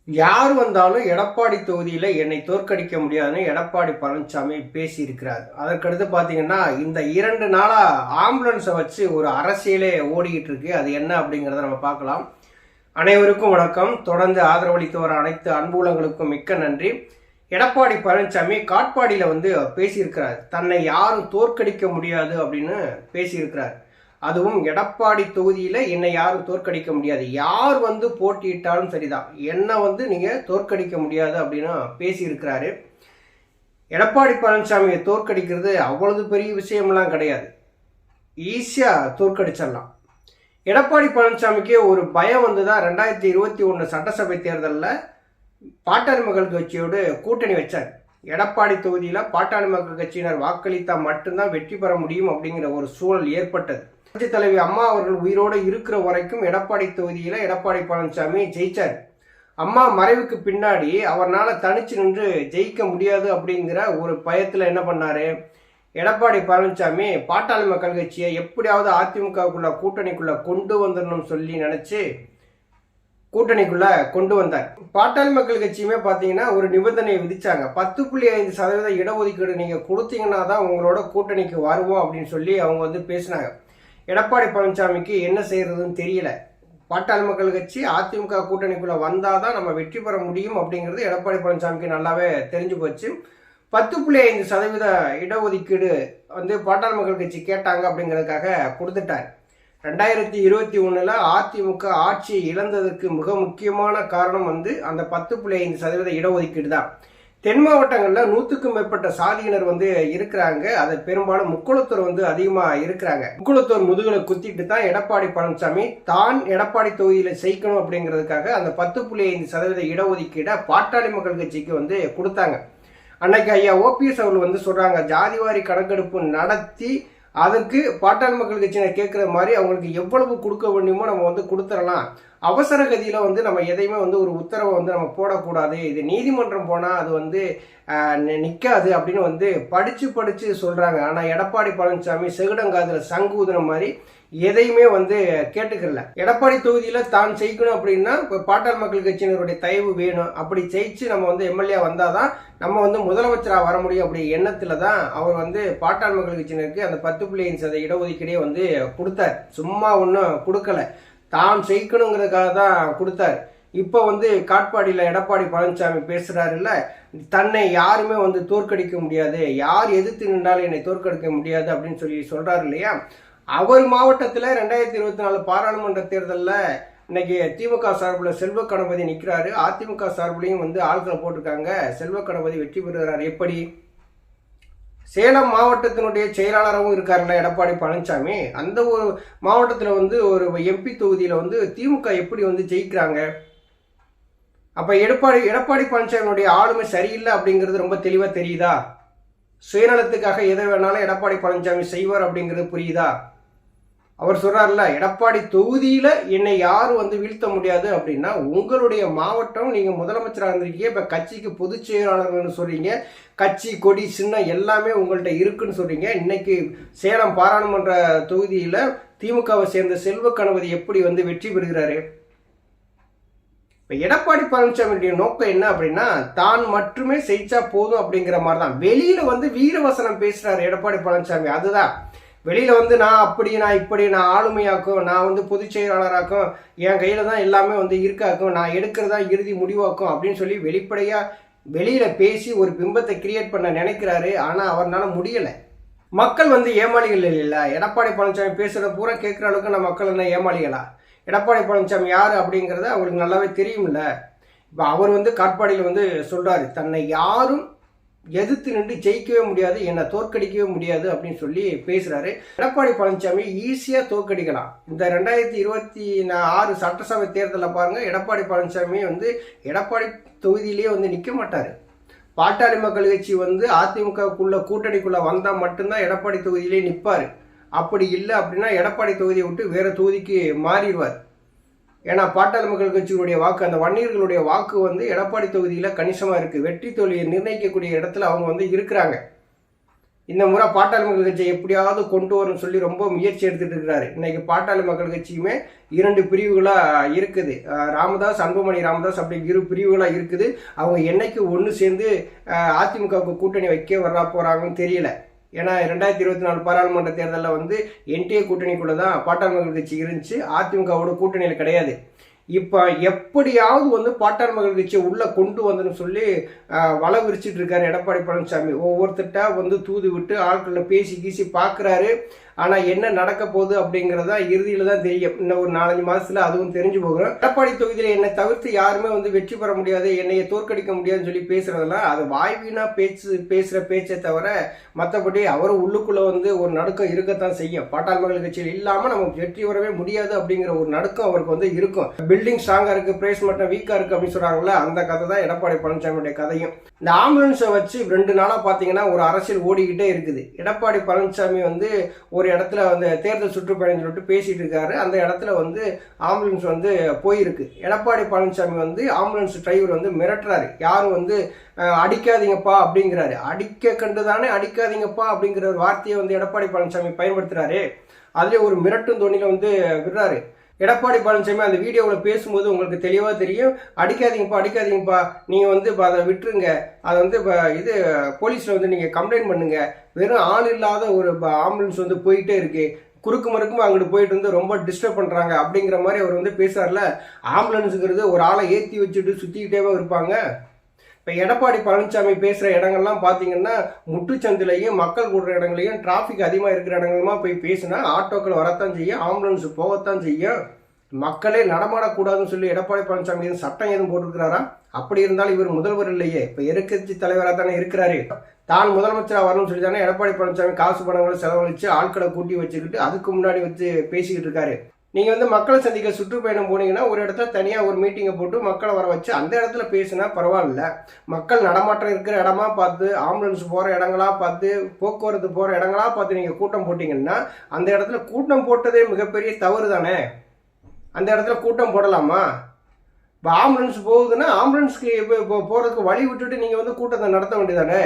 யார் வந்தாலும் எடப்பாடி தொகுதியில் என்னை தோற்கடிக்க முடியாதுன்னு எடப்பாடி பழனிசாமி பேசியிருக்கிறார். அதற்கடுத்து பார்த்தீங்கன்னா இந்த 2 நாளாக ஆம்புலன்ஸை வச்சு ஒரு அரசியலே ஓடிக்கிட்டு இருக்கு. அது என்ன அப்படிங்கிறத நம்ம பார்க்கலாம். அனைவருக்கும் வணக்கம். தொடர்ந்து ஆதரவளித்து வர அனைத்து அன்புலங்களுக்கும் மிக்க நன்றி. எடப்பாடி பழனிசாமி காட்பாடியில் பேசியிருக்கிறார். தன்னை யாரும் தோற்கடிக்க முடியாது அப்படின்னு பேசியிருக்கிறார். அதுவும் எடப்பாடி தொகுதியில் என்னை யாரும் தோற்கடிக்க முடியாது, யார் போட்டியிட்டாலும் சரிதான், என்னை நீங்கள் தோற்கடிக்க முடியாது அப்படின்னு பேசியிருக்கிறாரு. எடப்பாடி பழனிசாமியை தோற்கடிக்கிறது அவ்வளவு பெரிய விஷயம்லாம் கிடையாது, ஈஸியாக தோற்கடிச்சிடலாம். எடப்பாடி பழனிசாமிக்கு ஒரு பயம் வந்துதான் 2021 சட்டசபை தேர்தலில் பாட்டாளி மக்கள் கட்சியோடு கூட்டணி வச்சார். எடப்பாடி தொகுதியில் பாட்டாளி மக்கள் கட்சியினர் வாக்களித்தா மட்டும்தான் வெற்றி பெற முடியும் அப்படிங்கிற ஒரு சூழல் ஏற்பட்டது. புரட்சி தலைவி அம்மா அவர்கள் உயிரோடு இருக்கிற வரைக்கும் எடப்பாடி தொகுதியில் எடப்பாடி பழனிசாமி ஜெயிச்சார். அம்மா மறைவுக்கு பின்னாடி அவரால் தனிச்சு நின்று ஜெயிக்க முடியாது அப்படிங்கிற ஒரு பயத்தில் என்ன பண்ணாரு, எடப்பாடி பழனிசாமி பாட்டாளி மக்கள் கட்சியை எப்படியாவது அதிமுகவுக்குள்ள கூட்டணிக்குள்ள கொண்டு வந்துடணும்னு சொல்லி நினைச்சு கூட்டணிக்குள்ள கொண்டு வந்தார். பாட்டாளி மக்கள் கட்சியுமே பார்த்தீங்கன்னா ஒரு நிபந்தனையை விதிச்சாங்க. 10.5% இடஒதுக்கீடு நீங்க கொடுத்தீங்கன்னா தான் உங்களோட கூட்டணிக்கு வருவோம் அப்படின்னு சொல்லி அவங்க பேசினாங்க. எடப்பாடி பழனிசாமிக்கு என்ன செய்யறதுன்னு தெரியல. பாட்டாளி மக்கள் கட்சி அதிமுக கூட்டணிக்குள்ள வந்தாதான் நம்ம வெற்றி பெற முடியும் அப்படிங்கிறது எடப்பாடி பழனிசாமிக்கு நல்லாவே தெரிஞ்சு போச்சு. 10.5% இடஒதுக்கீடு பாட்டாளி மக்கள் கட்சி கேட்டாங்க அப்படிங்கிறதுக்காக கொடுத்துட்டார். 2021 அதிமுக ஆட்சி இழந்ததற்கு மிக முக்கியமான காரணம் அந்த 10.5% இடஒதுக்கீடு தான். தென் மாவட்டங்களில் 100க்கும் மேற்பட்ட சாதியினர் இருக்கிறாங்க. அதை பெரும்பாலும் முக்குளத்தூர் அதிகமாக இருக்கிறாங்க. முக்குளத்தூர் முதுகுல குத்திட்டு தான் எடப்பாடி பழனிசாமி தான் எடப்பாடி தொகுதியில் செய்யணும் அப்படிங்கிறதுக்காக அந்த 10.5% இடஒதுக்கீடை பாட்டாளி மக்கள் கட்சிக்கு கொடுத்தாங்க. அன்னைக்கு ஐயா ஓபிஎஸ் அவர்கள் சொல்றாங்க, ஜாதிவாரி கணக்கெடுப்பு நடத்தி அதற்கு பாட்டாளி மக்கள் கட்சியினர் கேட்குற மாதிரி அவங்களுக்கு எவ்வளவு கொடுக்க வேண்டுமோ நம்ம கொடுத்துடலாம். அவசர கதியில் நம்ம எதையுமே ஒரு உத்தரவை நம்ம போடக்கூடாது, இது நீதிமன்றம் போனால் அது நிற்காது அப்படின்னு படித்து சொல்கிறாங்க. ஆனால் எடப்பாடி பழனிசாமி செகுடங்காதில் சங்கூதுற மாதிரி எதையுமே கேட்டுக்கல. எடப்பாடி தொகுதியில் தான் ஜெயிக்கணும் அப்படின்னா இப்போ பாட்டாளி மக்கள் கட்சியினருடைய தயவு வேணும். அப்படி ஜெயிச்சு நம்ம எம்எல்ஏ வந்தாதான் நம்ம முதலமைச்சராக வர முடியும். அப்படி எண்ணத்தில் தான் அவர் பாட்டாளி மக்கள் கட்சியினருக்கு அந்த 10.5% இடஒதுக்கீடே கொடுத்தார். சும்மா ஒன்றும் கொடுக்கல, தான் ஜெயிக்கணுங்கிறதுக்காக தான் கொடுத்தார். இப்போ காட்பாடியில் எடப்பாடி பழனிசாமி பேசுறாருல்ல, தன்னை யாருமே தோற்கடிக்க முடியாது, யார் எதிர்த்து நின்றாலும் என்னை தோற்கடிக்க முடியாது அப்படின்னு சொல்லி சொல்றாரு இல்லையா. அவர் மாவட்டத்தில் 2024 பாராளுமன்ற தேர்தலில் இன்னைக்கு திமுக சார்பில் செல்வ கணபதி நிற்கிறாரு. அதிமுக சார்பிலையும் ஆட்களை போட்டிருக்காங்க. செல்வ கணபதி வெற்றி பெறுகிறார். எப்படி? சேலம் மாவட்டத்தினுடைய செயலாளராகவும் இருக்காருல்ல எடப்பாடி பழனிசாமி. அந்த ஒரு மாவட்டத்தில் ஒரு எம்பி தொகுதியில் திமுக எப்படி ஜெயிக்கிறாங்க? அப்போ எடப்பாடி பழனிசாமியுடைய ஆளுமை சரியில்லை அப்படிங்கிறது ரொம்ப தெளிவாக தெரியுதா? சுயநலத்துக்காக எதை வேணாலும் எடப்பாடி பழனிசாமி செய்வார் அப்படிங்கிறது புரியுதா? அவர் சொல்றாருல, எடப்பாடி தொகுதியில் என்னை யாரும் வீழ்த்த முடியாது அப்படின்னா உங்களுடைய மாவட்டம், நீங்க முதலமைச்சராக இருந்திருக்கீங்க, இப்ப கட்சிக்கு பொதுச் செயலாளர்னு சொல்றீங்க, கட்சி கொடி சின்னம் எல்லாமே உங்கள்கிட்ட இருக்குன்னு சொல்றீங்க. இன்னைக்கு சேலம் பாராளுமன்ற தொகுதியில் திமுகவை சேர்ந்த செல்வ கணபதி எப்படி வெற்றி பெறுகிறாரு? இப்போ எடப்பாடி பழனிசாமியுடைய நோக்கம் என்ன அப்படின்னா தான் மட்டுமே செய்ச்சா போதும் அப்படிங்கிற மாதிரி தான். வெளியில வீரவசனம் பேசுறாரு எடப்பாடி பழனிசாமி. அதுதான் வெளியில நான் அப்படி நான் இப்படி நான் ஆளுமையாக்கும், நான் பொதுச் செயலாளராக்கும், என் கையில தான் எல்லாமே இருக்காக்கும், நான் எடுக்கிறதா இறுதி முடிவாக்கும் அப்படின்னு சொல்லி வெளிப்படையா வெளியில பேசி ஒரு பிம்பத்தை கிரியேட் பண்ண நினைக்கிறாரு. ஆனா அவர்னால முடியல. மக்கள் ஏமாளிகள் இல்லைல்ல. எடப்பாடி பழனிசாமி பேசுறத பூரா கேட்கிற அளவுக்கு நம்ம மக்கள் என்ன ஏமாளிகளா? எடப்பாடி பழனிசாமி யாரு அப்படிங்கிறது அவங்களுக்கு நல்லாவே தெரியும்ல. இப்போ அவர் காட்பாடியில் சொல்றாரு, தன்னை யாரும் எதிர்த்து நின்று ஜெயிக்கவே முடியாது, என்னை தோற்கடிக்கவே முடியாது அப்படின்னு சொல்லி பேசுறாரு. எடப்பாடி பழனிசாமி ஈஸியா தோற்கடிக்கலாம். இந்த 2026 சட்டசபை தேர்தலில் பாருங்க, எடப்பாடி பழனிசாமி எடப்பாடி தொகுதியிலேயே நிற்க மாட்டாரு. பாட்டாளி மக்கள் கட்சி அதிமுகக்குள்ள கூட்டணிக்குள்ள வந்தா மட்டும்தான் எடப்பாடி தொகுதியிலே நிற்பாரு. அப்படி இல்லை அப்படின்னா எடப்பாடி தொகுதியை விட்டு வேற தொகுதிக்கு மாறிடுவார். ஏன்னா பாட்டாளி மக்கள் கட்சிகளுடைய வாக்கு, அந்த வன்னியர்களுடைய வாக்கு எடப்பாடி தொகுதியில் கணிசமாக இருக்குது. வெற்றி தோல்வியை நிர்ணயிக்கக்கூடிய இடத்துல அவங்க இருக்கிறாங்க. இந்த முறை பாட்டாளி மக்கள் கட்சியை எப்படியாவது கொண்டு வரணும்னு சொல்லி ரொம்ப முயற்சி எடுத்துட்டு இருக்கிறாரு. இன்னைக்கு பாட்டாளி மக்கள் கட்சியுமே 2 பிரிவுகளா இருக்குது. ராமதாஸ், அன்புமணி ராமதாஸ் அப்படி 2 பிரிவுகளா இருக்குது. அவங்க என்னைக்கு ஒன்று சேர்ந்து அதிமுகவுக்கு கூட்டணி வைக்க வர்றா போறாங்கன்னு தெரியல. ஏன்னா 2024 பாராளுமன்ற தேர்தலில் வந்து என்டிஏ கூட்டணிக்குள்ள தான் பாட்டாளி மக்கள் கட்சி இருந்துச்சு, அதிமுகவோட கூட்டணியில் கிடையாது. இப்போ எப்படியாவது வந்து பாட்டாளி மக்கள் கட்சியை உள்ளே கொண்டு வந்தன்னு சொல்லி வலை விரிச்சிட்டு இருக்காரு எடப்பாடி பழனிசாமி. ஒவ்வொருத்தட்டா வந்து தூது விட்டு ஆட்களை பேசி கீசி பார்க்குறாரு. ஆனால் என்ன நடக்க போகுது அப்படிங்கிறதா இறுதியில் தான் தெரியும். இன்னும் ஒரு 4-5 மாதத்தில் அதுவும் தெரிஞ்சு போகிறோம். எடப்பாடி தொகுதியில் என்னை தவிர்த்து யாருமே வந்து வெற்றி பெற முடியாது, என்னையை தோற்கடிக்க முடியாதுன்னு சொல்லி பேசுறதெல்லாம் அது வாய்வீனா பேசுகிற பேச்சை தவிர மற்றபடி அவர் உள்ளுக்குள்ளே வந்து ஒரு நடுக்கம் இருக்கத்தான் செய்யும். பாட்டாளி மக்கள் கட்சியில் இல்லாமல் நமக்கு வெற்றி வரவே முடியாது அப்படிங்கிற ஒரு நடுக்கம் அவருக்கு வந்து இருக்கும். பில்டிங் ஸ்ட்ராங்காக இருக்குது, பிரைஸ் மட்டும் வீக்காக இருக்குது அப்படின்னு சொல்கிறாங்களே, அந்த கதை தான் எடப்பாடி பழனிசாமியுடைய கதையும். இந்த ஆம்புலன்ஸை வச்சு 2 நாளாக பார்த்தீங்கன்னா ஒரு அரசியல் ஓடிக்கிட்டே இருக்குது. எடப்பாடி பழனிசாமி வந்து ஒரு இடத்துல வந்து தேர்தல் சுற்றுப்பயணம் சொல்லிட்டு பேசிட்டு இருக்காரு. அந்த இடத்துல வந்து ஆம்புலன்ஸ் வந்து போயிருக்கு. எடப்பாடி பழனிசாமி வந்து ஆம்புலன்ஸ் டிரைவர் வந்து மிரட்டுறாரு. யாரும் வந்து அடிக்காதீங்கப்பா அப்படிங்கிறாரு. அடிக்க கண்டுதானே அடிக்காதீங்கப்பா அப்படிங்கிற ஒரு வார்த்தையை வந்து எடப்பாடி பழனிசாமி பயன்படுத்துறாரு. அதுலேயே ஒரு மிரட்டும் தோணியில் வந்து விடுறாரு. எடப்பாடி பழனிசாமி அந்த வீடியோவில் பேசும்போது உங்களுக்கு தெளிவாக தெரியும், அடிக்காதீங்கப்பா, நீங்கள் வந்து அதை விட்டுருங்க, அதை வந்து இது போலீஸில் வந்து நீங்கள் கம்ப்ளைண்ட் பண்ணுங்க, வெறும் ஆள் இல்லாத ஒரு ஆம்புலன்ஸ் வந்து போயிட்டே இருக்கு, குறுக்கு மறுக்கும் அங்கிட்டு போயிட்டு வந்து ரொம்ப டிஸ்டர்ப் பண்ணுறாங்க அப்படிங்கிற மாதிரி அவர் வந்து பேசுறாருல. ஆம்புலன்ஸுங்கிறது ஒரு ஆளை ஏற்றி வச்சுட்டு சுற்றிக்கிட்டேவே இருப்பாங்க. இப்போ எடப்பாடி பழனிசாமி பேசுகிற இடங்கள்லாம் பார்த்தீங்கன்னா முட்டுச்சந்திலையும் மக்கள் கூடுற இடங்களையும் டிராஃபிக் அதிகமாக இருக்கிற இடங்களுமா போய் பேசினா ஆட்டோக்கள் வரத்தான் செய்யும், ஆம்புலன்ஸ் போகத்தான் செய்யும். மக்களே நடமாடக்கூடாதுன்னு சொல்லி எடப்பாடி பழனிசாமி சட்டம் எதுவும் போட்டிருக்கிறாரா? அப்படி இருந்தாலும் இவர் முதல்வர் இல்லையே, இப்போ எதிர்க்கட்சி தலைவராக தானே இருக்கிறாரு. தான் முதலமைச்சராக வரணும்னு சொல்லி தானே எடப்பாடி பழனிசாமி காசு பணங்களை செலவழித்து ஆட்களை கூட்டி வச்சுக்கிட்டு அதுக்கு முன்னாடி வச்சு பேசிக்கிட்டு இருக்காரு. நீங்கள் வந்து மக்களை சந்திக்க சுற்றுப்பயணம் போனீங்கன்னா ஒரு இடத்துல தனியாக ஒரு மீட்டிங்கை போட்டு மக்களை வர வச்சு அந்த இடத்துல பேசினா பரவாயில்ல. மக்கள் நடமாட்டம் இருக்கிற இடமா பார்த்து, ஆம்புலன்ஸ் போகிற இடங்களா பார்த்து, போக்குவரத்து போகிற இடங்களா பார்த்து நீங்கள் கூட்டம் போட்டிங்கன்னா அந்த இடத்துல கூட்டம் போட்டதே மிகப்பெரிய தவறு தானே. அந்த இடத்துல கூட்டம் போடலாமா? இப்போ ஆம்புலன்ஸ் போகுதுன்னா ஆம்புலன்ஸ்க்கு இப்போ போகிறதுக்கு வழி விட்டுட்டு நீங்கள் வந்து கூட்டத்தை நடத்த வேண்டியதானே.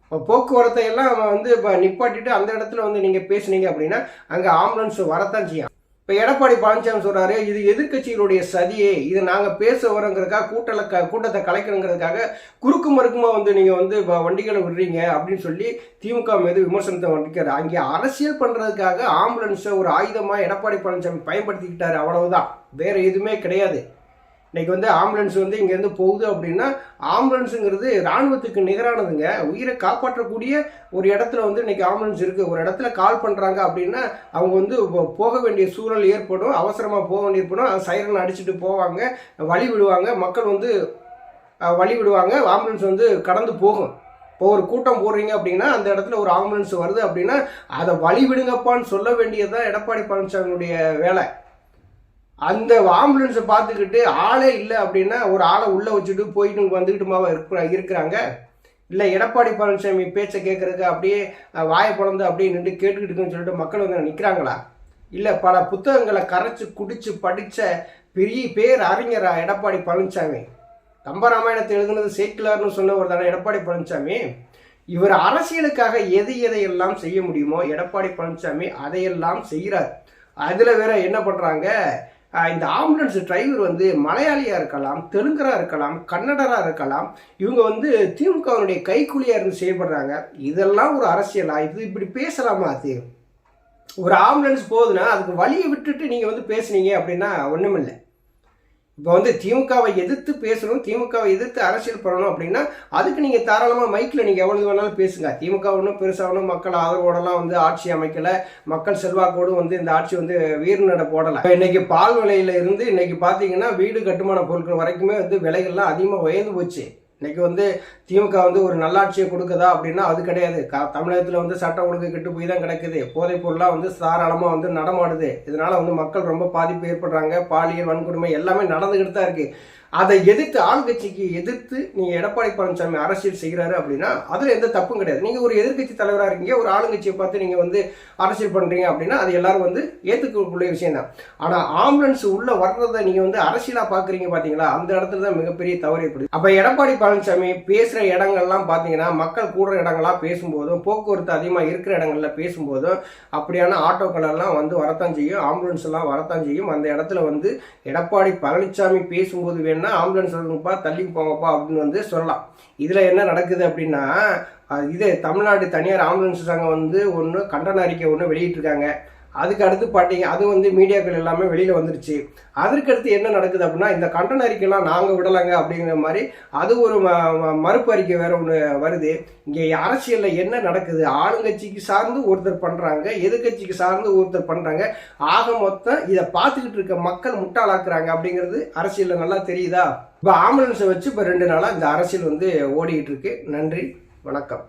இப்போ போக்குவரத்தை எல்லாம் வந்து இப்போ நிப்பாட்டிட்டு அந்த இடத்துல வந்து நீங்கள் பேசுனீங்க அப்படின்னா அங்கே ஆம்புலன்ஸ் வரத்தான் செய்யும். இப்போ எடப்பாடி பழனிசாமி சொல்கிறாரு, இது எதிர்கட்சிகளுடைய சதியே, இது நாங்கள் பேச வரோங்கிறதுக்காக கூட்டத்தை கலைக்கணுங்கிறதுக்காக குறுக்கு மறுக்குமா வந்து நீங்கள் வந்து வண்டிகளை விடுறீங்க அப்படின்னு சொல்லி திமுக மீது விமர்சனத்தை வந்திருக்காரு. அங்கே அரசியல் பண்ணுறதுக்காக ஆம்புலன்ஸை ஒரு ஆயுதமாக எடப்பாடி பழனிசாமி பயன்படுத்திக்கிட்டாரு, அவ்வளவுதான், வேற எதுவுமே கிடையாது. இன்னைக்கு வந்து ஆம்புலன்ஸ் வந்து இங்கேருந்து போகுது அப்படின்னா ஆம்புலன்ஸுங்கிறது இராணுவத்துக்கு நிகரானதுங்க. உயிரை காப்பாற்றக்கூடிய ஒரு இடத்துல வந்து இன்னைக்கு ஆம்புலன்ஸ் இருக்குது. ஒரு இடத்துல கால் பண்ணுறாங்க அப்படின்னா அவங்க வந்து போக வேண்டிய சூழல் ஏற்படும், அவசரமாக போக வேண்டிய ஏற்படும், சைரன் அடிச்சுட்டு போவாங்க, வழி விடுவாங்க, மக்கள் வந்து வழி விடுவாங்க, ஆம்புலன்ஸ் வந்து கடந்து போகும். இப்போ ஒரு கூட்டம் போடுறீங்க அப்படின்னா அந்த இடத்துல ஒரு ஆம்புலன்ஸ் வருது அப்படின்னா அதை வழி விடுங்கப்பான்னு சொல்ல வேண்டியதுதான் எடப்பாடி பழனிசாமியுடைய வேலை. அந்த ஆம்புலன்ஸை பார்த்துக்கிட்டு ஆளே இல்லை அப்படின்னா ஒரு ஆளை உள்ளே வச்சுட்டு போயிட்டு வந்துக்கிட்டுமாவா இருக்கிறாங்க. இல்லை எடப்பாடி பழனிசாமி பேச்சை கேட்கறதுக்கு அப்படியே வாயை பிறந்து அப்படியே நின்று கேட்டுக்கிட்டுன்னு சொல்லிட்டு மக்கள் வந்து நிற்கிறாங்களா? இல்லை பல புத்தகங்களை கரைச்சி குடிச்சு படித்த பெரிய பேர் அறிஞரா எடப்பாடி பழனிசாமி? கம்பராமாயணத்தை எழுதுனது சேக்கிலார்னு சொன்னவர் தானே எடப்பாடி பழனிசாமி. இவர் அரசியலுக்காக எதையெல்லாம் செய்ய முடியுமோ எடப்பாடி பழனிசாமி அதையெல்லாம் செய்கிறார். அதில் வேற என்ன பண்ணுறாங்க, இந்த ஆம்புலன்ஸ் டிரைவர் வந்து மலையாளியாக இருக்கலாம், தெலுங்கராக இருக்கலாம், கன்னடராக இருக்கலாம், இவங்க வந்து திமுகவுடைய கைக்கூலியாக இருந்து செயல்படுறாங்க. இதெல்லாம் ஒரு அரசியலா? இது இப்படி பேசலாமா? அது ஒரு ஆம்புலன்ஸ் போகுதுன்னா அதுக்கு வழியை விட்டுட்டு நீங்கள் வந்து பேசுனீங்க அப்படின்னா ஒன்றுமில்லை. இப்போ வந்து திமுகவை எதிர்த்து பேசணும், திமுகவை எதிர்த்து அரசியல் பண்ணணும் அப்படின்னா அதுக்கு நீங்கள் தாராளமாக மைக்கில் நீங்கள் எவ்வளவு வேணாலும் பேசுங்க. திமுக ஒன்றும் பெருசாகணும் மக்கள் ஆதரவோடலாம் வந்து ஆட்சி அமைக்கலை, மக்கள் செல்வாக்கோடு வந்து இந்த ஆட்சி வந்து வீறு நட போடலை. இன்னைக்கு பால் விலையில இருந்து இன்னைக்கு பார்த்தீங்கன்னா வீடு கட்டுமான பொருட்கள் வரைக்குமே வந்து விலைகள்லாம் அதிகமாக உயர்ந்து போச்சு. இன்னைக்கு வந்து திமுக வந்து ஒரு நல்லாட்சியை கொடுக்குதா அப்படின்னா அது கிடையாது. தமிழகத்தில் வந்து சட்டம் ஒழுங்கு கெட்டு போய் தான் கிடக்குது. போதைப் பொருளாக வந்து தாராளமாக வந்து நடமாடுது. இதனால வந்து மக்கள் ரொம்ப பாதிப்பு ஏற்படுறாங்க. பாலியல் வன்கொடுமை எல்லாமே நடந்துக்கிட்டு தான் இருக்கு. அதை எதிர்த்து ஆளுங்கட்சிக்கு எதிர்த்து நீங்க எடப்பாடி பழனிசாமி அரசியல் செய்கிறாரு அப்படின்னா அதுல எந்த தப்பும் கிடையாது. நீங்க ஒரு எதிர்கட்சி தலைவராக இருக்கீங்க, ஒரு ஆளுங்கட்சியை பார்த்து நீங்க வந்து அரசியல் பண்றீங்க அப்படின்னா அது எல்லாரும் வந்து ஏத்துக்கக்கூடிய விஷயம் தான். ஆனா ஆம்புலன்ஸ் உள்ள வர்றதை நீங்க வந்து அரசியலா பாக்குறீங்க பாத்தீங்களா, அந்த இடத்துல தான் மிகப்பெரிய தவறு ஏற்படுது. அப்ப எடப்பாடி பழனிசாமி பேசுற இடங்கள்லாம் பாத்தீங்கன்னா மக்கள் கூடுற இடங்களா பேசும்போதும் போக்குவரத்து அதிகமா இருக்கிற இடங்கள்ல பேசும்போதும் அப்படியான ஆட்டோக்கள் எல்லாம் வந்து வரத்தான் செய்யும், ஆம்புலன்ஸ் எல்லாம் வரத்தான் செய்யும். அந்த இடத்துல வந்து எடப்பாடி பழனிசாமி பேசும்போது வேணா ஆம்புலன்ஸ் வருங்கப்பா தள்ளி போங்கப்பா அப்படின்னு வந்து சொல்லலாம். இதுல என்ன நடக்குது அப்படின்னா, இது தமிழ்நாடு தனியார் ஆம்புலன்ஸ் சங்கம் வந்து ஒன்று கண்டன அறிக்கை ஒன்று வெளியிட்டிருக்காங்க. அதுக்கு அடுத்து பார்த்தீங்க அது வந்து மீடியாக்கள் எல்லாமே வெளியில் வந்துருச்சு. அதற்கடுத்து என்ன நடக்குது அப்படின்னா, இந்த கண்டன அறிக்கைலாம் நாங்கள் விடலாங்க அப்படிங்கிற மாதிரி அது ஒரு மறுப்பு அறிக்கை வேற ஒன்று வருது. இங்கே அரசியலில் என்ன நடக்குது, ஆளுங்கட்சிக்கு சார்ந்து ஒருத்தர் பண்ணுறாங்க, எதிர்கட்சிக்கு சார்ந்து ஒருத்தர் பண்ணுறாங்க. ஆக மொத்தம் இதை பார்த்துக்கிட்டு இருக்க மக்கள் முட்டாளாக்குறாங்க அப்படிங்கிறது அரசியலில் நல்லா தெரியுதா? இப்போ ஆம்புலன்ஸை வச்சு இப்போ 2 நாளாக இந்த அரசியல் வந்து ஓடிக்கிட்டு இருக்கு. நன்றி, வணக்கம்.